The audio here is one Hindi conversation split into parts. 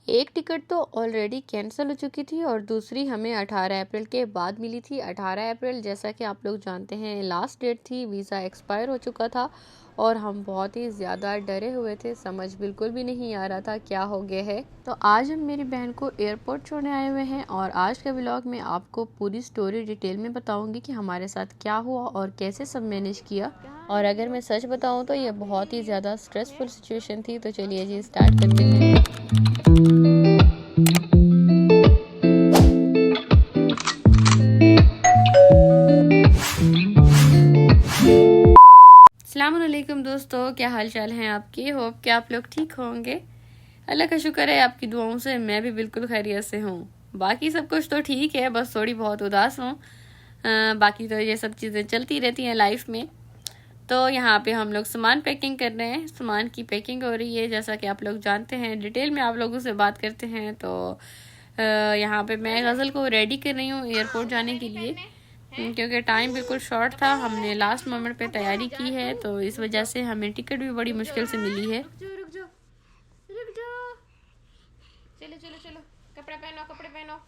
एक टिकट तो ऑलरेडी कैंसिल हो चुकी थी और दूसरी हमें 18 अप्रैल के बाद मिली थी। 18 अप्रैल जैसा कि आप लोग जानते हैं लास्ट डेट थी, वीज़ा एक्सपायर हो चुका था और हम बहुत ही ज़्यादा डरे हुए थे, समझ बिल्कुल भी नहीं आ रहा था क्या हो गया है। तो आज हम मेरी बहन को एयरपोर्ट छोड़ने आए हुए हैं और आज के व्लॉग में आपको पूरी स्टोरी डिटेल में बताऊंगी कि हमारे साथ क्या हुआ और कैसे सब मैनेज किया। और अगर मैं सच बताऊं तो ये बहुत ही ज़्यादा स्ट्रेसफुल सिचुएशन थी। तो चलिए जी स्टार्ट करते हैं। अस्सलामुअलैकुम दोस्तों, क्या हाल चाल हैं आपके। होप कि आप लोग ठीक होंगे। अल्लाह का शुक्र है आपकी दुआओं से मैं भी बिल्कुल खैरियत से हूँ। बाकी सब कुछ तो ठीक है, बस थोड़ी बहुत उदास हूँ। बाकी तो ये सब चीज़ें चलती रहती हैं लाइफ में। तो यहाँ पे हम लोग सामान पैकिंग कर रहे हैं, सामान की पैकिंग हो रही है। जैसा कि आप लोग जानते हैं, डिटेल में आप लोगों से बात करते हैं। तो यहाँ पे मैं गज़ल को रेडी कर रही हूँ एयरपोर्ट जाने के लिए, क्योंकि टाइम बिल्कुल शॉर्ट था। हमने लास्ट मोमेंट पे तैयारी की है, तो इस वजह से हमें टिकट भी बड़ी मुश्किल से मिली है। रुक जाओ, चलो चलो चलो, कपड़े पहनो।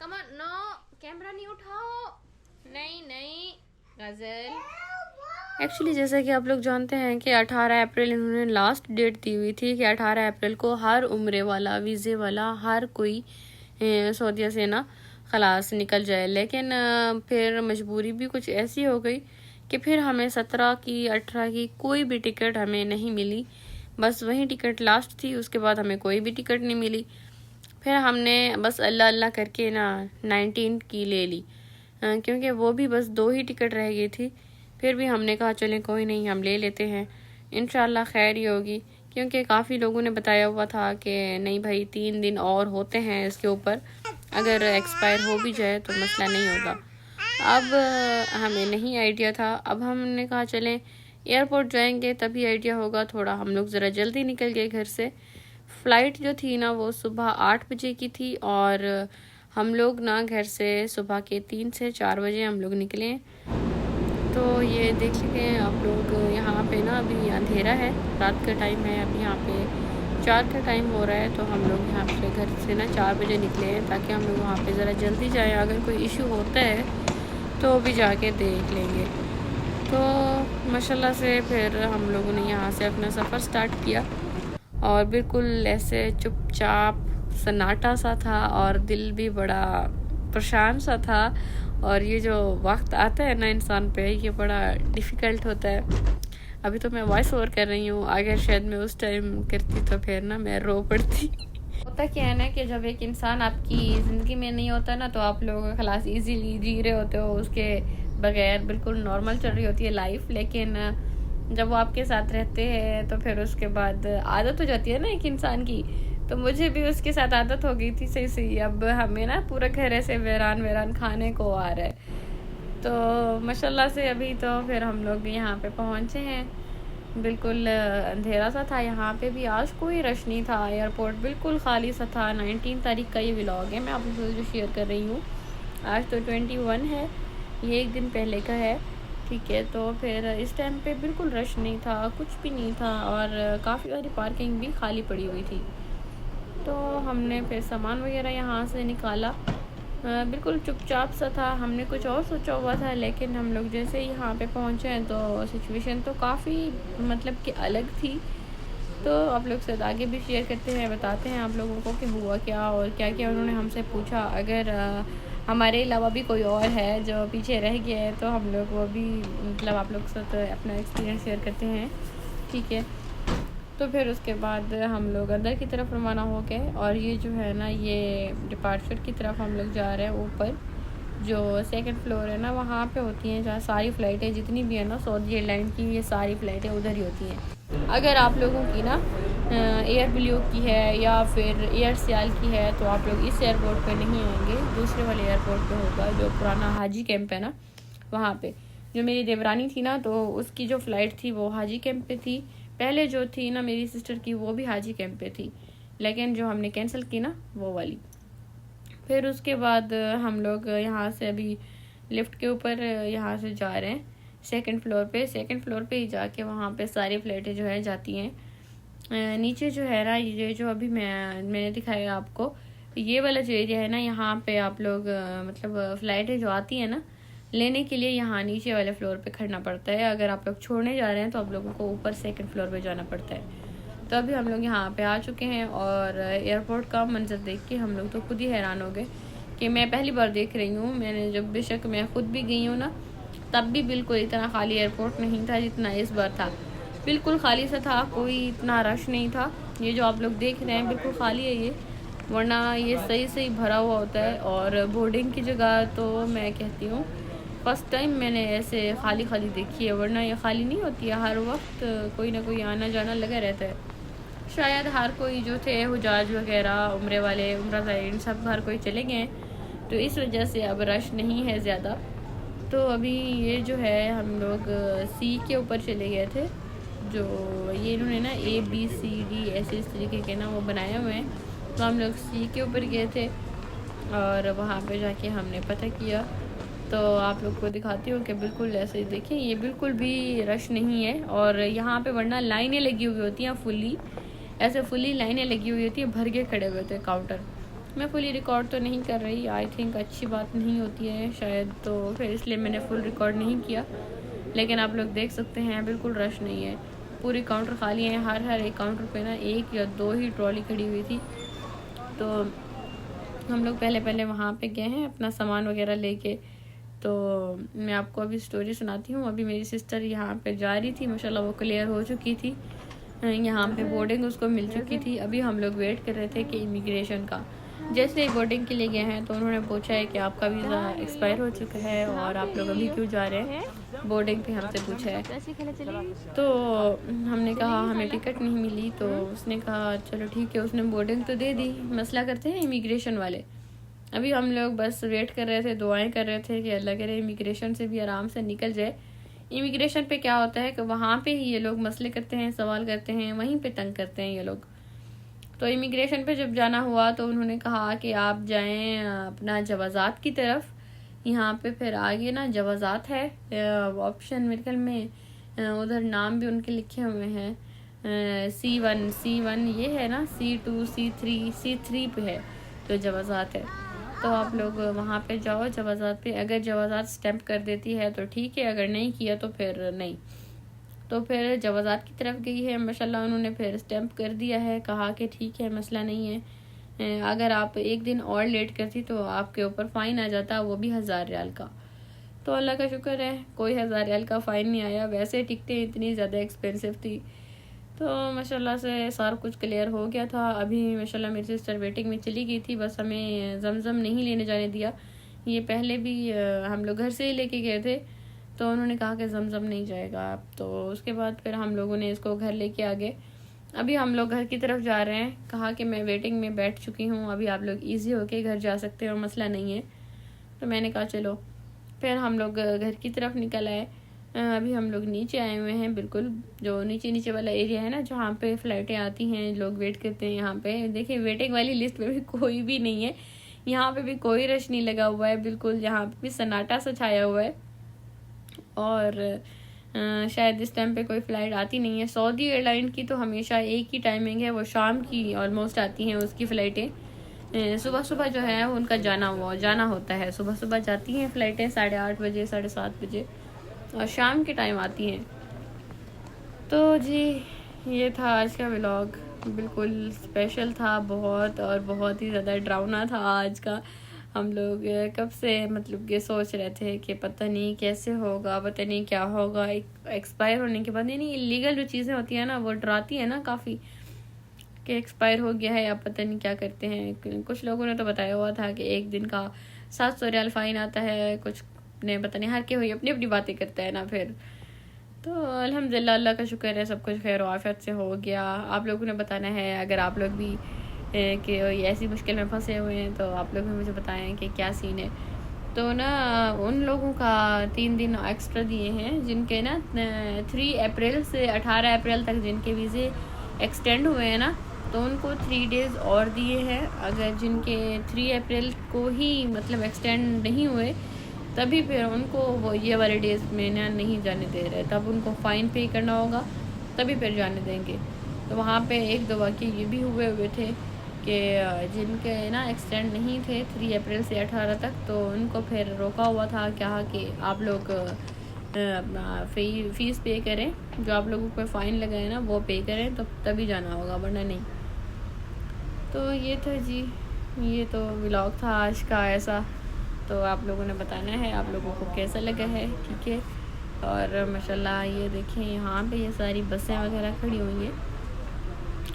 कम ऑन, नो कैमरा नहीं उठाओ, नहीं गज़ल। एक्चुअली जैसा कि आप लोग जानते हैं कि 18 अप्रैल इन्होंने लास्ट डेट दी हुई थी कि 18 अप्रैल को हर उम्रे वाला, वीज़े वाला, हर कोई सऊदीया से ना खलास निकल जाए। लेकिन फिर मजबूरी भी कुछ ऐसी हो गई कि फिर हमें 17 की, 18 की कोई भी टिकट हमें नहीं मिली। बस वही टिकट लास्ट थी, उसके बाद हमें कोई भी टिकट नहीं मिली। फिर हमने बस अल्लाह अल्लाह करके ना 19 की ले ली, क्योंकि वो भी बस 2 ही टिकट रह गई थी। फिर भी हमने कहा चलें कोई नहीं, हम ले लेते हैं, इंशाल्लाह खैर ही होगी। क्योंकि काफ़ी लोगों ने बताया हुआ था कि नहीं भाई 3 दिन और होते हैं इसके ऊपर, अगर एक्सपायर हो भी जाए तो मसला नहीं होता। अब हमें नहीं आइडिया था। अब हमने कहा चलें एयरपोर्ट जाएंगे तभी आइडिया होगा थोड़ा। हम लोग ज़रा जल्दी निकल गए घर से। फ़्लाइट जो थी ना वो सुबह 8 बजे की थी और हम लोग ना घर से सुबह के 3 से 4 बजे हम लोग निकले। तो ये देख लीजिए आप लोग, यहाँ पे ना अभी अंधेरा है, रात का टाइम है। अभी यहाँ पे 4 का टाइम हो रहा है। तो हम लोग यहाँ पे घर से ना 4 बजे निकले हैं ताकि हम लोग वहाँ पे ज़रा जल्दी जाएं। अगर कोई इशू होता है तो भी जाके देख लेंगे। तो माशाल्लाह से फिर हम लोगों ने यहाँ से अपना सफ़र स्टार्ट किया और बिल्कुल ऐसे चुपचाप सन्नाटा सा था और दिल भी बड़ा परेशान सा था। और ये जो वक्त आता है ना इंसान पे, ये बड़ा डिफ़िकल्ट होता है। अभी तो मैं वॉइस ओवर कर रही हूँ, अगर शायद मैं उस टाइम करती तो फिर ना मैं रो पड़ती। होता क्या है ना कि जब एक इंसान आपकी ज़िंदगी में नहीं होता ना, तो आप लोग खलास इजीली जी रहे होते हो, उसके बगैर बिल्कुल नॉर्मल चल रही होती है लाइफ। लेकिन जब वो आपके साथ रहते हैं तो फिर उसके बाद आदत हो जाती है ना एक इंसान की। तो मुझे भी उसके साथ आदत हो गई थी सही सही। अब हमें ना पूरा घर ऐसे वीरान खाने को आ रहा है। तो माशाल्लाह से अभी तो फिर हम लोग यहाँ पे पहुँचे हैं। बिल्कुल अंधेरा सा था यहाँ पे भी। आज कोई रश नहीं था, एयरपोर्ट बिल्कुल खाली सा था। 19 तारीख का ये व्लॉग है मैं आप लोगों से शेयर कर रही हूँ। आज तो 21 है, ये एक दिन पहले का है, ठीक है। तो फिर इस टाइम पे बिल्कुल रश नहीं था, कुछ भी नहीं था और काफ़ी सारी पार्किंग भी खाली पड़ी हुई थी। तो हमने फिर सामान वगैरह यहाँ से निकाला, बिल्कुल चुपचाप सा था। हमने कुछ और सोचा हुआ था, लेकिन हम लोग जैसे ही यहाँ पे पहुँचे हैं तो सिचुएशन तो काफ़ी मतलब कि अलग थी। तो आप लोग से आगे भी शेयर करते हैं, बताते हैं आप लोगों को कि हुआ क्या और क्या क्या उन्होंने हमसे पूछा। अगर हमारे अलावा भी कोई और है जो पीछे रह गया है तो हम लोग वो भी मतलब आप लोग के साथ अपना एक्सपीरियंस शेयर करते हैं, ठीक है। तो फिर उसके बाद हम लोग अंदर की तरफ रवाना हो गए और ये जो है ना ये डिपार्चर की तरफ हम लोग जा रहे हैं। ऊपर जो 2nd फ्लोर है ना वहाँ पे होती हैं जहाँ सारी फ़्लाइटें जितनी भी है ना सऊदी एयरलाइन की, ये सारी फ़्लाइटें उधर ही होती हैं। अगर आप लोगों की ना एयर ब्लू की है या फिर एयर सियाल की है तो आप लोग इस एयरपोर्ट पे नहीं आएंगे, दूसरे वाले एयरपोर्ट पे होगा जो पुराना हाजी कैंप है ना वहाँ पे। जो मेरी देवरानी थी ना तो उसकी जो फ़्लाइट थी वो हाजी कैंप पे थी। पहले जो थी ना मेरी सिस्टर की वो भी हाजी कैंप पे थी, लेकिन जो हमने कैंसिल की ना वो वाली। फिर उसके बाद हम लोग यहाँ से अभी लिफ्ट के ऊपर यहाँ से जा रहे हैं 2nd फ्लोर पे। 2nd फ्लोर पे ही जाके वहाँ पे सारी फ्लाइटें जो है जाती हैं। नीचे जो है ना, ये जो अभी मैंने दिखाया आपको, ये वाला जो एरिया है ना, यहाँ पे आप लोग मतलब फ़्लाइटें जो आती हैं ना लेने के लिए, यहाँ नीचे वाले फ्लोर पे खड़ना पड़ता है। अगर आप लोग छोड़ने जा रहे हैं तो आप लोगों को ऊपर सेकंड फ्लोर पे जाना पड़ता है। तो अभी हम लोग यहाँ पे आ चुके हैं और एयरपोर्ट का मंजर देख के हम लोग तो खुद ही हैरान हो गए कि मैं पहली बार देख रही हूँ। मैंने जब बेशक मैं खुद भी गई हूँ ना, तब भी बिल्कुल इतना खाली एयरपोर्ट नहीं था जितना इस बार था। बिल्कुल खाली सा था, कोई इतना रश नहीं था। ये जो आप लोग देख रहे हैं बिल्कुल खाली है ये, वरना ये सही सही भरा हुआ होता है। और बोर्डिंग की जगह तो मैं कहती हूँ फर्स्ट टाइम मैंने ऐसे खाली खाली देखी है, वरना ये खाली नहीं होती है। हर वक्त कोई ना कोई आना जाना लगा रहता है। शायद हर कोई जो थे हुजाज वगैरह, उम्रे वाले, उम्रा ज़ायरीन, सब हर कोई चले गए हैं, तो इस वजह से अब रश नहीं है ज़्यादा। तो अभी ये जो है हम लोग सी के ऊपर चले गए थे, जो ये इन्होंने ना ABCD ऐसे इस तरीके के ना वो बनाए हुए हैं। तो हम लोग सी के ऊपर गए थे और वहाँ पे जाके हमने पता किया। तो आप लोग को दिखाती हूँ कि बिल्कुल ऐसे देखिए, ये बिल्कुल भी रश नहीं है। और यहाँ पे वरना लाइनें लगी हुई होती हैं फुली, ऐसे फुली लाइनें लगी हुई होती है, भर के खड़े हुए थे काउंटर। मैं फुली रिकॉर्ड तो नहीं कर रही, आई थिंक अच्छी बात नहीं होती है शायद, तो फिर इसलिए मैंने फुल रिकॉर्ड नहीं किया। लेकिन आप लोग देख सकते हैं बिल्कुल रश नहीं है, पूरी काउंटर खाली है। हर एक काउंटर पे ना 1 या 2 ही ट्रॉली खड़ी हुई थी। तो हम लोग पहले वहाँ पे गए हैं अपना सामान वगैरह लेके। तो मैं आपको अभी स्टोरी सुनाती हूँ। अभी मेरी सिस्टर यहाँ पे जा रही थी, माशाल्लाह वो क्लियर हो चुकी थी, यहाँ पे बोर्डिंग उसको मिल चुकी थी। अभी हम लोग वेट कर रहे थे कि इमिग्रेशन का, जैसे बोर्डिंग के लिए गए हैं तो उन्होंने पूछा है कि आपका वीज़ा एक्सपायर हो चुका है और आप लोग अभी क्यों जा रहे हैं, बोर्डिंग पे हमसे पूछा है। तो हमने कहा हमें टिकट नहीं मिली। तो उसने कहा चलो ठीक है, उसने बोर्डिंग तो दे दी, मसला करते हैं इमिग्रेशन वाले। अभी हम लोग बस वेट कर रहे थे, दुआएं कर रहे थे कि अल्लाह करे इमिग्रेशन से भी आराम से निकल जाए। इमिग्रेशन पे क्या होता है कि वहाँ पे ही ये लोग मसले करते हैं, सवाल करते हैं, वहीं पे तंग करते हैं ये लोग। तो इमिग्रेशन पे जब जाना हुआ तो उन्होंने कहा कि आप जाएं अपना जवाज़ात की तरफ। यहाँ पे फिर आगे ना जवाज़ात है ऑप्शन, मेरे ख्याल में उधर नाम भी उनके लिखे हुए हैं। C1 ये है ना, C2 C3 पे है तो जवाज़ात है। तो आप लोग वहाँ पे जाओ जवाज़ात पे, अगर जवाज़ात स्टैंप कर देती है तो ठीक है, अगर नहीं किया तो फिर नहीं। तो फिर जवाज़ात की तरफ गई है, माशाल्लाह उन्होंने फिर स्टैंप कर दिया है, कहा कि ठीक है मसला नहीं है। अगर आप 1 दिन और लेट करती तो आपके ऊपर फ़ाइन आ जाता, वो भी 1000 रियाल का। तो अल्लाह का शुक्र है कोई 1000 रियाल का फ़ाइन नहीं आया। वैसे टिकटें इतनी ज़्यादा एक्सपेंसिव थी। तो माशाल्लाह से सारा कुछ क्लियर हो गया था। अभी माशाल्लाह मेरी सिस्टर वेटिंग में चली गई थी, बस हमें जमजम नहीं लेने जाने दिया। ये पहले भी हम लोग घर से ही लेके गए थे, तो उन्होंने कहा कि जमजम नहीं जाएगा। तो उसके बाद फिर हम लोगों ने इसको घर लेके आ गए। अभी हम लोग घर की तरफ जा रहे हैं, कहा कि मैं वेटिंग में बैठ चुकी हूँ, अभी आप लोग ईजी होके घर जा सकते हो, मसला नहीं है। तो मैंने कहा चलो, फिर हम लोग घर की तरफ निकल आए। अभी हम लोग नीचे आए हुए हैं, बिल्कुल जो नीचे वाला एरिया है ना, जहाँ पे फ़्लाइटें आती हैं, लोग वेट करते हैं। यहाँ पे देखिए वेटिंग वाली लिस्ट में भी कोई भी नहीं है, यहाँ पे भी कोई रश नहीं लगा हुआ है, बिल्कुल यहाँ पे भी सन्नाटा सा छाया हुआ है। और शायद इस टाइम पे कोई फ़्लाइट आती नहीं है। सऊदी एयरलाइन की तो हमेशा एक ही टाइमिंग है, वो शाम की ऑलमोस्ट आती हैं उसकी फ़्लाइटें। सुबह जो है उनका जाना होता है, सुबह जाती हैं फ़्लाइटें 8:30 बजे 7:30 बजे, और शाम के टाइम आती हैं। तो जी ये था आज का व्लॉग, बिल्कुल स्पेशल था बहुत, और बहुत ही ज़्यादा डरावना था आज का। हम लोग कब से मतलब ये सोच रहे थे कि पता नहीं कैसे होगा, पता नहीं क्या होगा। एक्सपायर होने के बाद नहीं इलीगल जो चीज़ें होती हैं ना, वो डराती है ना काफ़ी, कि एक्सपायर हो गया है या पता नहीं क्या करते हैं। कुछ लोगों ने तो बताया हुआ था कि 1 दिन का 700 रियाल फ़ाइन आता है, कुछ ने पता नहीं, हर के हुई अपनी अपनी बातें करता है ना। फिर तो अल्हम्दुलिल्लाह, अल्लाह का शुक्र है, सब कुछ खैर आफियत से हो गया। आप लोगों ने बताना है अगर आप लोग भी कि ऐसी मुश्किल में फंसे हुए हैं, तो आप लोग भी मुझे बताएं कि क्या सीन है। तो ना उन लोगों का 3 दिन एक्स्ट्रा दिए हैं जिनके ना 3 अप्रैल से 18 अप्रैल तक जिनके वीज़े एक्सटेंड हुए हैं ना, तो उनको 3 डेज़ और दिए हैं। अगर जिनके 3 अप्रैल को ही मतलब एक्सटेंड नहीं हुए, तभी फिर उनको वो ये वाले डेज़ में ना नहीं जाने दे रहे, तब उनको फ़ाइन पे करना होगा, तभी फिर जाने देंगे। तो वहाँ पे एक दो वाक़ये ये भी हुए थे कि जिनके ना एक्सटेंड नहीं थे 3 अप्रैल से 18 तक, तो उनको फिर रोका हुआ था क्या कि आप लोग अपना फ़ीस पे करें, जो आप लोगों को फ़ाइन लगा है ना वो पे करें, तो तभी जाना होगा वरना नहीं। तो ये था जी, ये तो व्लॉग था आज का ऐसा। तो आप लोगों ने बताना है आप लोगों को कैसा लगा है, ठीक है। और माशाल्लाह ये देखें यहाँ पे ये सारी बसें वगैरह खड़ी हुई हैं।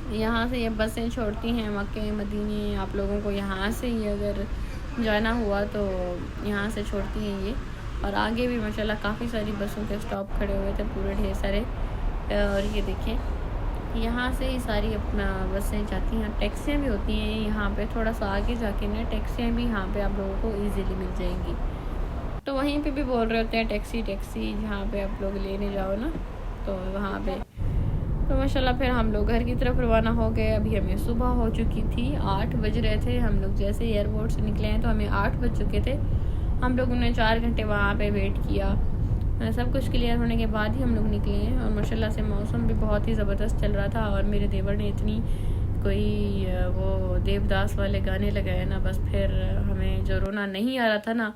यहाँ से ये बसें छोड़ती हैं मक्के मदीने, आप लोगों को यहाँ से ही अगर जाना हुआ तो यहाँ से छोड़ती हैं ये। और आगे भी माशाल्लाह काफ़ी सारी बसों के स्टॉप खड़े हुए थे पूरे ढेर सारे। और ये देखें यहाँ से ही सारी अपना बसें जाती हैं, टैक्सियाँ भी होती हैं यहाँ पे, थोड़ा सा आगे जाके ना टैक्सियाँ भी यहाँ पे आप लोगों को इजीली मिल जाएंगी। तो वहीं पे भी बोल रहे होते हैं टैक्सी टैक्सी, जहाँ पे आप लोग लेने जाओ ना तो वहाँ पे। तो माशाल्लाह फिर हम लोग घर की तरफ रवाना हो गए। अभी हमें सुबह हो चुकी थी, 8 बज रहे थे। हम लोग जैसे एयरपोर्ट से निकले हैं तो हमें 8 बज चुके थे। हम लोगों ने 4 घंटे वहाँ पे वेट किया, सब कुछ क्लियर होने के बाद ही हम लोग निकले हैं। और माशाल्लाह से मौसम भी बहुत ही ज़बरदस्त चल रहा था। और मेरे देवर ने इतनी कोई वो देवदास वाले गाने लगाए ना, बस फिर हमें जो रोना नहीं आ रहा था ना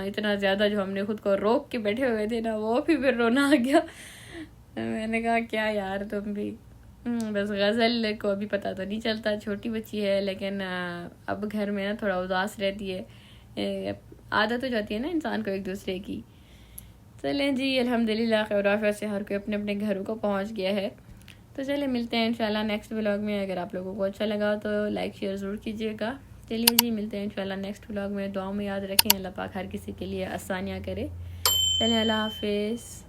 इतना ज़्यादा, जो हमने खुद को रोक के बैठे हुए थे ना, वो भी फिर रोना आ गया। मैंने कहा क्या यार तुम भी, बस गज़ल को अभी पता तो नहीं चलता, छोटी बच्ची है, लेकिन अब घर में ना थोड़ा उदास रहती है, आदत हो जाती है ना इंसान को एक दूसरे की। चलें जी, अल्हम्दुलिल्लाह खैर से हर कोई अपने अपने घरों को पहुंच गया है। तो चलें मिलते हैं इंशाल्लाह नेक्स्ट व्लॉग में। अगर आप लोगों को अच्छा लगा तो लाइक शेयर ज़रूर कीजिएगा। चलिए जी, मिलते हैं इंशाल्लाह नेक्स्ट व्लॉग में। दुआओं में याद रखें, अल्लाह पाक हर किसी के लिए आसानियाँ करे। चलें, अल्लाह हाफिज़।